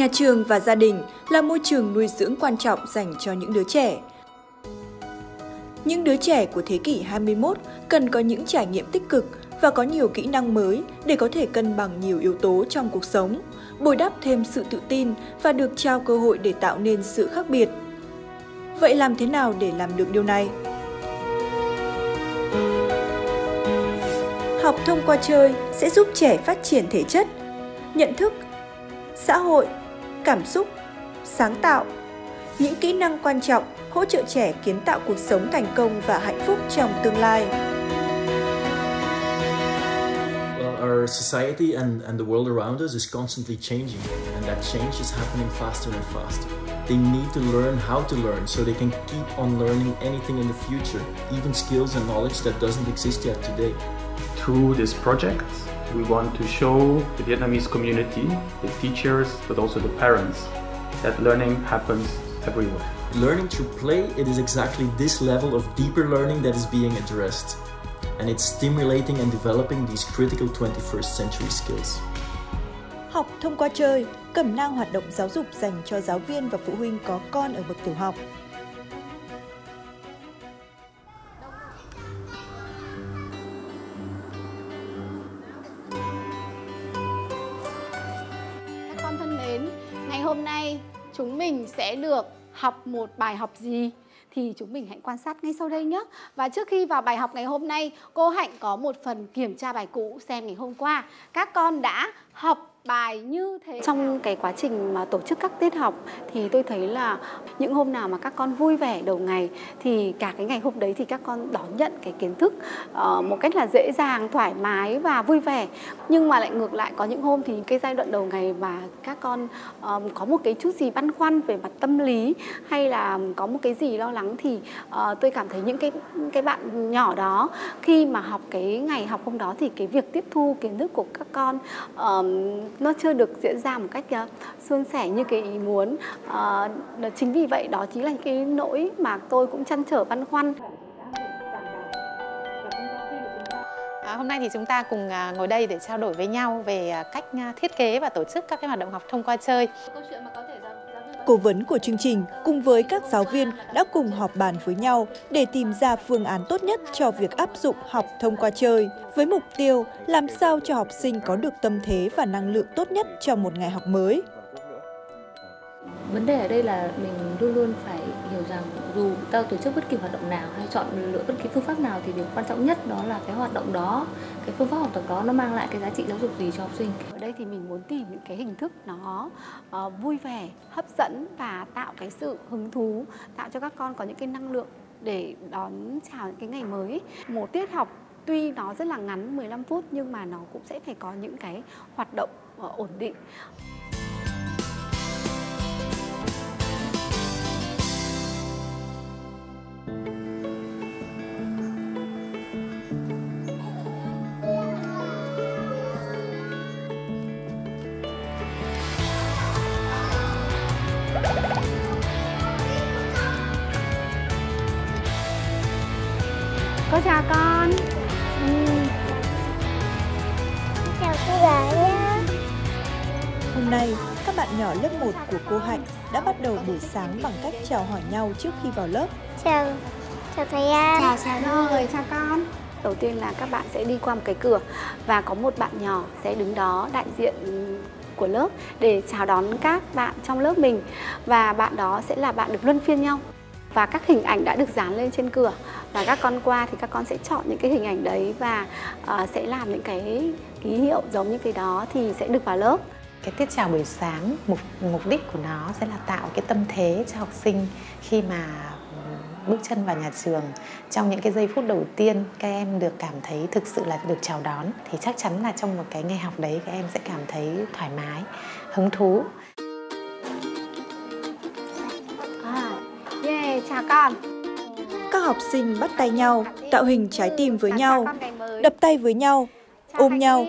Nhà trường và gia đình là môi trường nuôi dưỡng quan trọng dành cho những đứa trẻ. Những đứa trẻ của thế kỷ 21 cần có những trải nghiệm tích cực và có nhiều kỹ năng mới để có thể cân bằng nhiều yếu tố trong cuộc sống, bồi đắp thêm sự tự tin và được trao cơ hội để tạo nên sự khác biệt. Vậy làm thế nào để làm được điều này? Học thông qua chơi sẽ giúp trẻ phát triển thể chất, nhận thức, xã hội, cảm xúc, sáng tạo, những kỹ năng quan trọng hỗ trợ trẻ kiến tạo cuộc sống thành công và hạnh phúc trong tương lai. Our society and the world around us is constantly changing, and that change is happening faster and faster. They need to learn how to learn so they can keep on learning anything in the future, even skills and knowledge that doesn't exist yet today. Through this project, we want to show the Vietnamese community, the teachers, but also the parents, that learning happens everywhere. Learning through play, it is exactly this level of deeper learning that is being addressed. And it's stimulating and developing these critical 21st century skills. Học thông qua chơi, cẩm nang hoạt động giáo dục dành cho giáo viên và phụ huynh có con ở bậc tiểu học. Các con thân mến, ngày hôm nay chúng mình sẽ được học một bài học gì? Thì chúng mình hãy quan sát ngay sau đây nhé. Và trước khi vào bài học ngày hôm nay, cô Hạnh có một phần kiểm tra bài cũ xem ngày hôm qua các con đã học bài như thế. Trong cái quá trình mà tổ chức các tiết học thì tôi thấy là những hôm nào mà các con vui vẻ đầu ngày thì cả cái ngày hôm đấy thì các con đón nhận cái kiến thức một cách là dễ dàng, thoải mái và vui vẻ. Nhưng mà lại ngược lại có những hôm thì cái giai đoạn đầu ngày mà các con có một cái chút gì băn khoăn về mặt tâm lý hay là có một cái gì lo lắng thì tôi cảm thấy những cái bạn nhỏ đó khi mà học cái ngày học hôm đó thì cái việc tiếp thu kiến thức của các con nó chưa được diễn ra một cách suôn sẻ như cái ý muốn. Chính vì vậy đó chính là cái nỗi mà tôi cũng trăn trở băn khoăn. Hôm nay thì chúng ta cùng ngồi đây để trao đổi với nhau về cách thiết kế và tổ chức các cái hoạt động học thông qua chơi. Cố vấn của chương trình cùng với các giáo viên đã cùng họp bàn với nhau để tìm ra phương án tốt nhất cho việc áp dụng học thông qua chơi, với mục tiêu làm sao cho học sinh có được tâm thế và năng lượng tốt nhất trong một ngày học mới. Vấn đề ở đây là mình luôn luôn phải hiểu rằng dù ta tổ chức bất kỳ hoạt động nào hay chọn lựa bất kỳ phương pháp nào thì điều quan trọng nhất đó là cái hoạt động đó, cái phương pháp học tập đó nó mang lại cái giá trị giáo dục gì cho học sinh. Ở đây thì mình muốn tìm những cái hình thức nó vui vẻ, hấp dẫn và tạo cái sự hứng thú, tạo cho các con có những cái năng lượng để đón chào những cái ngày mới. Một tiết học tuy nó rất là ngắn 15 phút nhưng mà nó cũng sẽ phải có những cái hoạt động ổn định. Cô chào con. Chào cô gái nhé. Hôm nay, các bạn nhỏ lớp 1 của cô Hạnh đã bắt đầu buổi sáng bằng cách chào hỏi nhau trước khi vào lớp. Chào thầy An. Chào rồi, chào con. Đầu tiên là các bạn sẽ đi qua một cái cửa và có một bạn nhỏ sẽ đứng đó đại diện của lớp để chào đón các bạn trong lớp mình. Và bạn đó sẽ là bạn được luân phiên nhau. Và các hình ảnh đã được dán lên trên cửa. Và các con qua thì các con sẽ chọn những cái hình ảnh đấy và sẽ làm những cái ký hiệu giống như cái đó thì sẽ được vào lớp. Cái tiết chào buổi sáng, mục đích của nó sẽ là tạo cái tâm thế cho học sinh khi mà bước chân vào nhà trường. Trong những cái giây phút đầu tiên các em được cảm thấy thực sự là được chào đón thì chắc chắn là trong một cái ngày học đấy các em sẽ cảm thấy thoải mái, hứng thú. Chào con. Các học sinh bắt tay nhau, tạo hình trái tim với nhau, đập tay với nhau, ôm nhau.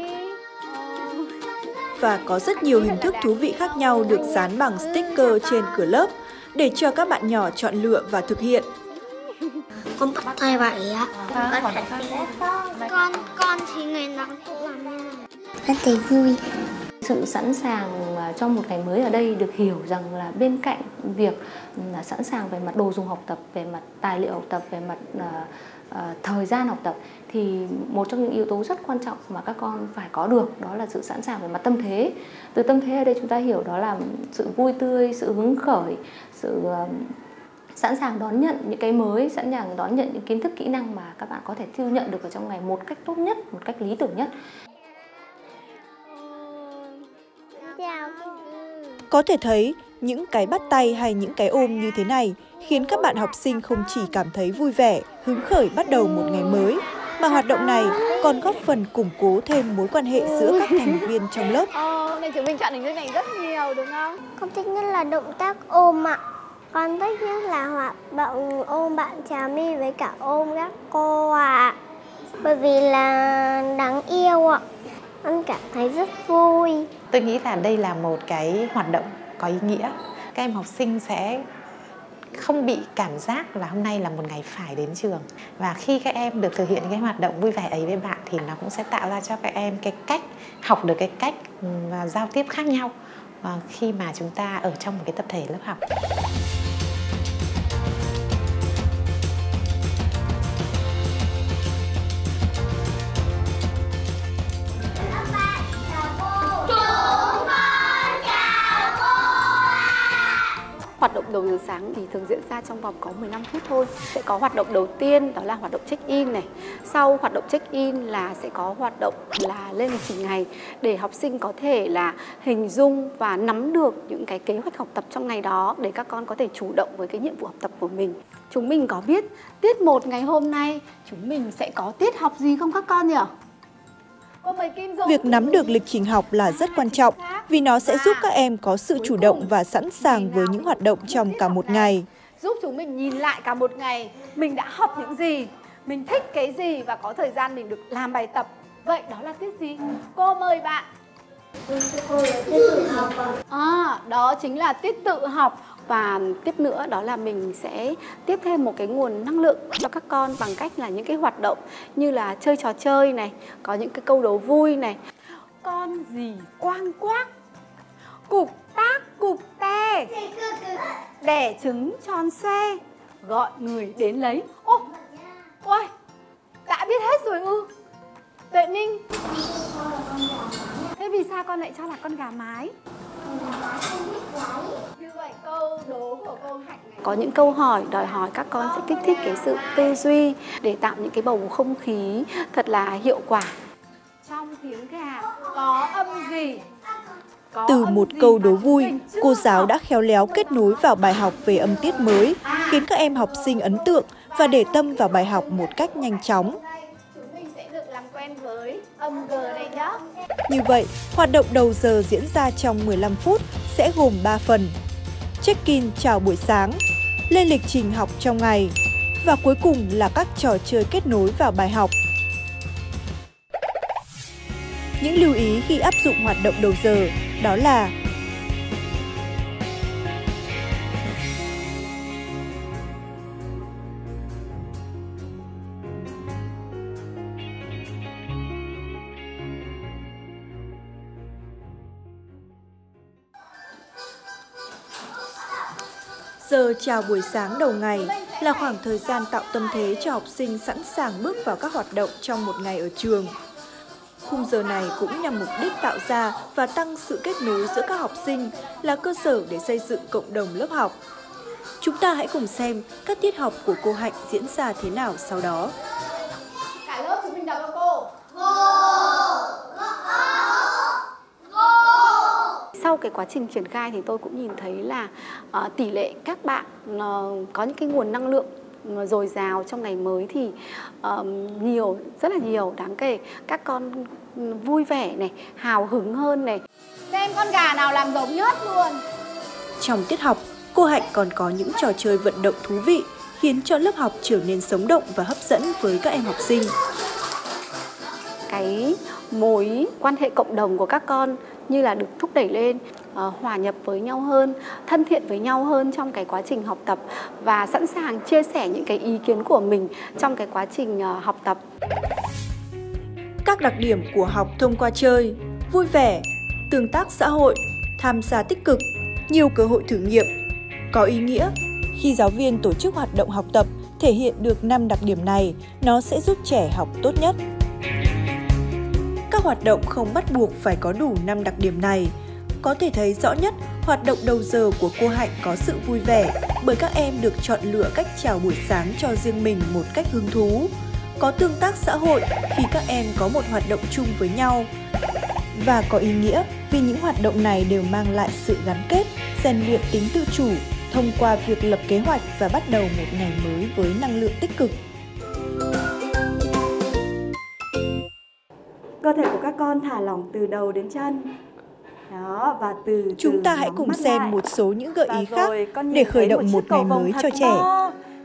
Và có rất nhiều hình thức thú vị khác nhau được dán bằng sticker trên cửa lớp để cho các bạn nhỏ chọn lựa và thực hiện. Con bắt tay vậy á. Con thì ngày nào cũng làm như này. Con thấy vui. Sự sẵn sàng trong một ngày mới ở đây được hiểu rằng là bên cạnh việc sẵn sàng về mặt đồ dùng học tập, về mặt tài liệu học tập, về mặt thời gian học tập, thì một trong những yếu tố rất quan trọng mà các con phải có được đó là sự sẵn sàng về mặt tâm thế. Từ tâm thế ở đây chúng ta hiểu đó là sự vui tươi, sự hứng khởi, sự sẵn sàng đón nhận những cái mới, sẵn sàng đón nhận những kiến thức, kỹ năng mà các bạn có thể thu nhận được ở trong ngày một cách tốt nhất, một cách lý tưởng nhất. Có thể thấy, những cái bắt tay hay những cái ôm như thế này khiến các bạn học sinh không chỉ cảm thấy vui vẻ, hứng khởi bắt đầu một ngày mới, mà hoạt động này còn góp phần củng cố thêm mối quan hệ giữa các thành viên trong lớp. Hôm nay chúng mình chọn hình thức này rất nhiều đúng không? Con thích nhất là động tác ôm ạ. Con thích nhất là hoạt động ôm bạn Trà My với cả ôm các cô ạ. Bởi vì là đáng yêu ạ. Con cảm thấy rất vui. Tôi nghĩ là đây là một cái hoạt động có ý nghĩa. Các em học sinh sẽ không bị cảm giác là hôm nay là một ngày phải đến trường. Và khi các em được thực hiện cái hoạt động vui vẻ ấy với bạn thì nó cũng sẽ tạo ra cho các em cái cách học được cái cách giao tiếp khác nhau khi mà chúng ta ở trong một cái tập thể lớp học. Hoạt động đầu giờ sáng thì thường diễn ra trong vòng có 15 phút thôi. Sẽ có hoạt động đầu tiên đó là hoạt động check-in này. Sau hoạt động check-in là sẽ có hoạt động là lên lịch trình ngày để học sinh có thể là hình dung và nắm được những cái kế hoạch học tập trong ngày đó để các con có thể chủ động với cái nhiệm vụ học tập của mình. Chúng mình có biết tiết 1 ngày hôm nay chúng mình sẽ có tiết học gì không các con nhỉ? Việc nắm được lịch trình học là rất quan trọng vì nó sẽ giúp các em có sự chủ động và sẵn sàng với những hoạt động trong cả một ngày. Giúp chúng mình nhìn lại cả một ngày, mình đã học những gì, mình thích cái gì và có thời gian mình được làm bài tập. Vậy đó là tiết gì? Cô mời bạn. Đó chính là tiết tự học. Và tiếp nữa đó là mình sẽ tiếp thêm một cái nguồn năng lượng cho các con bằng cách là những cái hoạt động như là chơi trò chơi này, có những cái câu đố vui này. Con gì quang quác, cục tác cục te, đẻ trứng tròn xoe, gọi người đến lấy. Ôi, đã biết hết rồi ư? Tuệ Ninh, thế vì sao con lại cho là con gà mái? Như vậy câu đố của cô Hạnh này có những câu hỏi đòi hỏi các con sẽ kích thích cái sự tư duy để tạo những cái bầu không khí thật là hiệu quả. Trong tiếng gà có âm gì? Từ một câu đố vui, cô giáo đã khéo léo kết nối vào bài học về âm tiết mới, khiến các em học sinh ấn tượng và để tâm vào bài học một cách nhanh chóng. Chúng mình sẽ được làm quen với âm G này nhé. Như vậy, hoạt động đầu giờ diễn ra trong 15 phút sẽ gồm 3 phần. Check-in chào buổi sáng, lên lịch trình học trong ngày và cuối cùng là các trò chơi kết nối vào bài học. Những lưu ý khi áp dụng hoạt động đầu giờ đó là giờ chào buổi sáng đầu ngày là khoảng thời gian tạo tâm thế cho học sinh sẵn sàng bước vào các hoạt động trong một ngày ở trường. Khung giờ này cũng nhằm mục đích tạo ra và tăng sự kết nối giữa các học sinh, là cơ sở để xây dựng cộng đồng lớp học. Chúng ta hãy cùng xem các tiết học của cô Hạnh diễn ra thế nào sau đó. Cả lớp chúng mình đọc cho cô. Sau cái quá trình triển khai thì tôi cũng nhìn thấy là tỷ lệ các bạn có những cái nguồn năng lượng dồi dào trong ngày mới thì nhiều, rất là nhiều, đáng kể. Các con vui vẻ này, hào hứng hơn này. Xem con gà nào làm giống nhất luôn. Trong tiết học, cô Hạnh còn có những trò chơi vận động thú vị, khiến cho lớp học trở nên sống động và hấp dẫn với các em học sinh. Cái mối quan hệ cộng đồng của các con như là được thúc đẩy lên, hòa nhập với nhau hơn, thân thiện với nhau hơn trong cái quá trình học tập và sẵn sàng chia sẻ những cái ý kiến của mình trong cái quá trình học tập. Các đặc điểm của học thông qua chơi: vui vẻ, tương tác xã hội, tham gia tích cực, nhiều cơ hội thử nghiệm. Có ý nghĩa, khi giáo viên tổ chức hoạt động học tập thể hiện được 5 đặc điểm này, nó sẽ giúp trẻ học tốt nhất. Các hoạt động không bắt buộc phải có đủ 5 đặc điểm này. Có thể thấy rõ nhất, hoạt động đầu giờ của cô Hạnh có sự vui vẻ bởi các em được chọn lựa cách chào buổi sáng cho riêng mình một cách hứng thú. Có tương tác xã hội khi các em có một hoạt động chung với nhau. Và có ý nghĩa vì những hoạt động này đều mang lại sự gắn kết, rèn luyện tính tự chủ thông qua việc lập kế hoạch và bắt đầu một ngày mới với năng lượng tích cực. Cơ thể của các con thả lỏng từ đầu đến chân. Đó, và chúng ta hãy cùng xem một số những gợi ý khác để khởi động một ngày mới cho trẻ.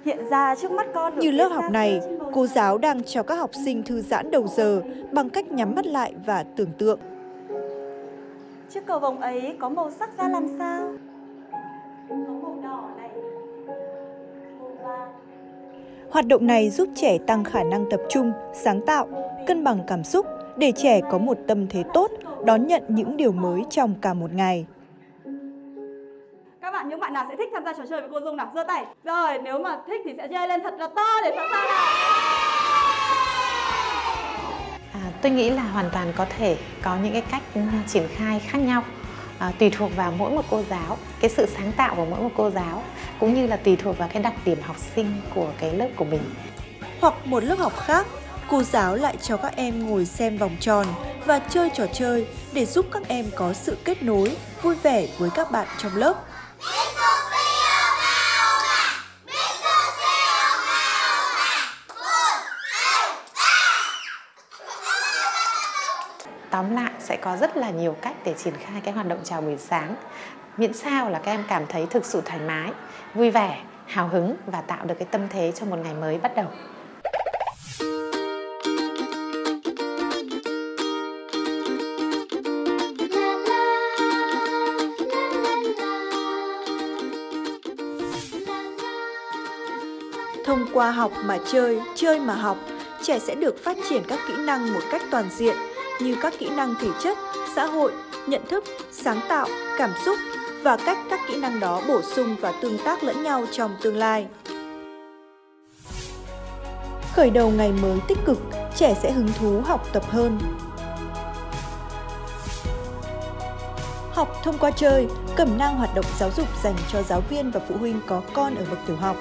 Hiện ra trước mắt con. Như lớp học này, cô giáo đang cho các học sinh thư giãn đầu giờ bằng cách nhắm mắt lại và tưởng tượng. Chiếc cầu vồng ấy có màu sắc ra làm sao? Có màu đỏ này, màu vàng. Hoạt động này giúp trẻ tăng khả năng tập trung, sáng tạo, cân bằng cảm xúc để trẻ có một tâm thế tốt, đón nhận những điều mới trong cả một ngày. Các bạn, những bạn nào sẽ thích tham gia trò chơi với cô Dung nào? Giơ tay. Rồi, nếu mà thích thì sẽ giơ lên thật là to để sẵn sàng nào. Tôi nghĩ là hoàn toàn có thể có những cái cách triển khai khác nhau, tùy thuộc vào mỗi một cô giáo, cái sự sáng tạo của mỗi một cô giáo, cũng như là tùy thuộc vào cái đặc điểm học sinh của cái lớp của mình. Hoặc một lớp học khác, cô giáo lại cho các em ngồi xem vòng tròn và chơi trò chơi để giúp các em có sự kết nối, vui vẻ với các bạn trong lớp. Tóm lại, sẽ có rất là nhiều cách để triển khai cái hoạt động chào buổi sáng. Miễn sao là các em cảm thấy thực sự thoải mái, vui vẻ, hào hứng và tạo được cái tâm thế cho một ngày mới bắt đầu. Thông qua học mà chơi, chơi mà học, trẻ sẽ được phát triển các kỹ năng một cách toàn diện như các kỹ năng thể chất, xã hội, nhận thức, sáng tạo, cảm xúc và cách các kỹ năng đó bổ sung và tương tác lẫn nhau trong tương lai. Khởi đầu ngày mới tích cực, trẻ sẽ hứng thú học tập hơn. Học thông qua chơi, cẩm nang hoạt động giáo dục dành cho giáo viên và phụ huynh có con ở bậc tiểu học.